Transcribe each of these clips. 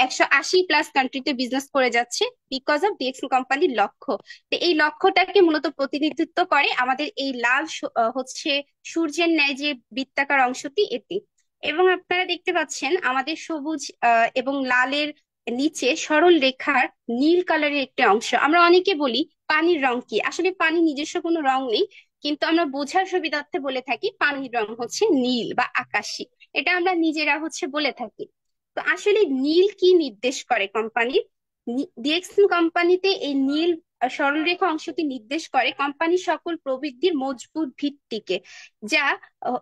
180+ কান্ট্রিতে বিজনেস করে যাচ্ছে বিকজ অফ ডিএক্সএল কোম্পানির লক্ষ্য। তো এই লক্ষ্যটাকে মূলত প্রতিনিধিত্ব করে আমাদের এই লাল হচ্ছে সূর্যের ন্যায় যে বৃত্তাকার অংশটি এটি। এবং আপনারা দেখতে পাচ্ছেন আমাদের সবুজ এবং লালের নিচে সরল রেখার নীল কালারের একটি অংশ। আমরা অনেকে বলি পানির রং কি, আসলে পানি নিজস্ব কোনো রং নেই, কিন্তু আমরা বোঝার সুবিধার্থে বলে থাকি পানির রং হচ্ছে নীল বা আকাশী। এটা আমরা নিজেরা হচ্ছে বলে থাকি। তো আসলে নীল কি নির্দেশ করে কোম্পানির? ডিএক্সএল কোম্পানিতে এই নীল সরলরেখা অংশটি নির্দেশ করে কোম্পানির সকল প্রবৃদ্ধির মজবুত ভিত্তিকে, যা আহ,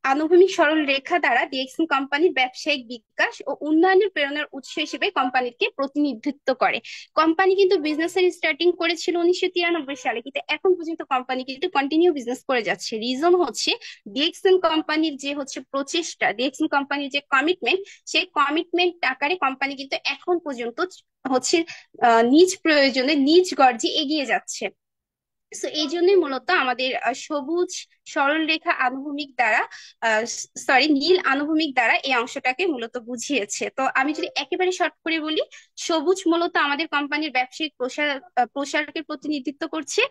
আনুভূমিক সরল রেখা দ্বারা ডিএক্সএল কোম্পানির ব্যবসায়িক বিকাশ ও উন্নয়নের প্রেরণার উৎস হিসেবে কোম্পানিকে প্রতিনিধিত্ব করে। কোম্পানি কিন্তু বিজনেসের স্টার্টিং করেছিল 1993 সালে, কিন্তু এখন পর্যন্ত কোম্পানি কিন্তু কন্টিনিউ বিজনেস করে যাচ্ছে। রিজন হচ্ছে ডিএক্সএল কোম্পানির যে হচ্ছে প্রচেষ্টা, ডিএক্সএল কোম্পানির যে কমিটমেন্ট, সেই কমিটমেন্ট আকারে কোম্পানি কিন্তু এখন পর্যন্ত হচ্ছে নিজ প্রয়োজনে নিজ গর্জে এগিয়ে যাচ্ছে। তো এই জন্যই মূলত আমাদের সবুজ সরল রেখা আনুভূমিক দ্বারা, সরি, নীল আনুভূমিক দ্বারা এই অংশটাকে মূলত বুঝিয়েছে। তো আমি যদি একেবারে শর্ট করে বলি, সবুজ মূলত আমাদের কোম্পানির ব্যবসায়িক প্রসারকে প্রতিনিধিত্ব করছে।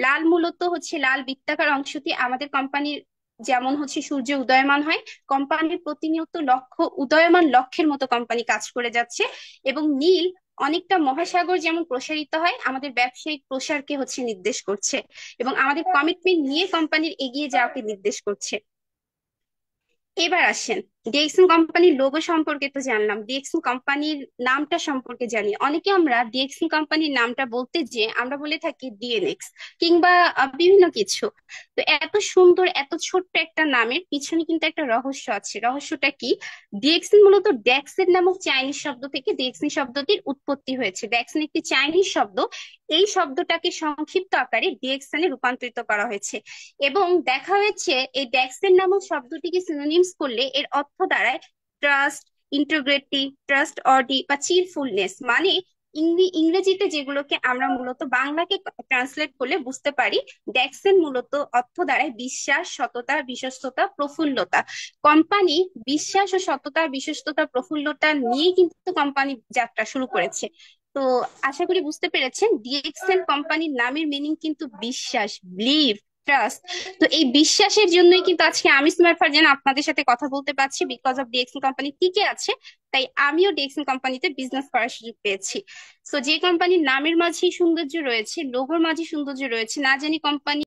লাল মূলত হচ্ছে লাল বৃত্তাকার অংশটি আমাদের কোম্পানির, যেমন হচ্ছে সূর্য উদয়মান হয়, কোম্পানির প্রতিনিয়ত লক্ষ্য উদয়মান লক্ষ্যের মতো কোম্পানি কাজ করে যাচ্ছে। এবং নীল অনেকটা মহাসাগর যেমন প্রসারিত হয়, আমাদের ব্যবসায়িক প্রসারকে হচ্ছে নির্দেশ করছে এবং আমাদের কমিটমেন্ট নিয়ে কোম্পানির এগিয়ে যাওয়াকে নির্দেশ করছে। এবার আসেন, ডিএক্সএল কোম্পানির লোগো সম্পর্কে তো জানলাম, ডিএক্সএল কোম্পানির নামটা সম্পর্কে জানি। অনেকে আমরা ডিএক্সএল কোম্পানির নামটা বলতে যে আমরা বলে থাকি ডিএনএক্স কিংবা বিভিন্ন কিছু। তো এত সুন্দর এত ছোট্ট একটা নামের পিছনে কিন্তু একটা রহস্য আছে। রহস্যটা কি? ডিএক্সএল মূলত ড্যাক্সেল নামক চাইনিজ শব্দ থেকে ডিএক্সএল শব্দটির উৎপত্তি হয়েছে। ড্যাক্সেল একটি চাইনিজ শব্দ, এই শব্দটাকে সংক্ষিপ্ত আকারে ডিএক্সএল এ রূপান্তরিত করা হয়েছে। এবং দেখা হয়েছে এই ড্যাক্সেল নামক শব্দটিকে সিনোনিমস করলে এর অর্থ দাঁড়ায় ট্রাস্ট, ইন্টিগ্রিটি, ট্রাস্ট অর্ডি বা চিরফুলনেস। মানে ইংরেজিতে যেগুলোকে আমরা মূলত বাংলাকে ট্রান্সলেট করলে বুঝতে পারি, ড্যাক্সেল মূলত অর্থ দাঁড়ায় বিশ্বাস, সততা, বিশ্বস্ততা, প্রফুল্লতা। কোম্পানি বিশ্বাস ও সততা, বিশ্বস্ততা, প্রফুল্লতা নিয়ে কিন্তু কোম্পানি যাত্রা শুরু করেছে। তো আশা করি বুঝতে পেরেছেন, ডিএক্সএল কোম্পানির নামের মিনিং কিন্তু বিশ্বাস, বিলিভ, ট্রাস্ট। তো এই বিশ্বাসের জন্যই কিন্তু আজকে আমি সুমাইয়া ফারজানা আপনাদের সাথে কথা বলতে পারছি, বিকজ অফ ডিএক্সএল কোম্পানি টিকে আছে। তাই আমিও ডিএক্সএল কোম্পানিতে বিজনেস করার সুযোগ পেয়েছি। তো যে কোম্পানির নামের মাঝেই সৌন্দর্য রয়েছে, লোগোর মাঝে সৌন্দর্য রয়েছে, না জানি কোম্পানি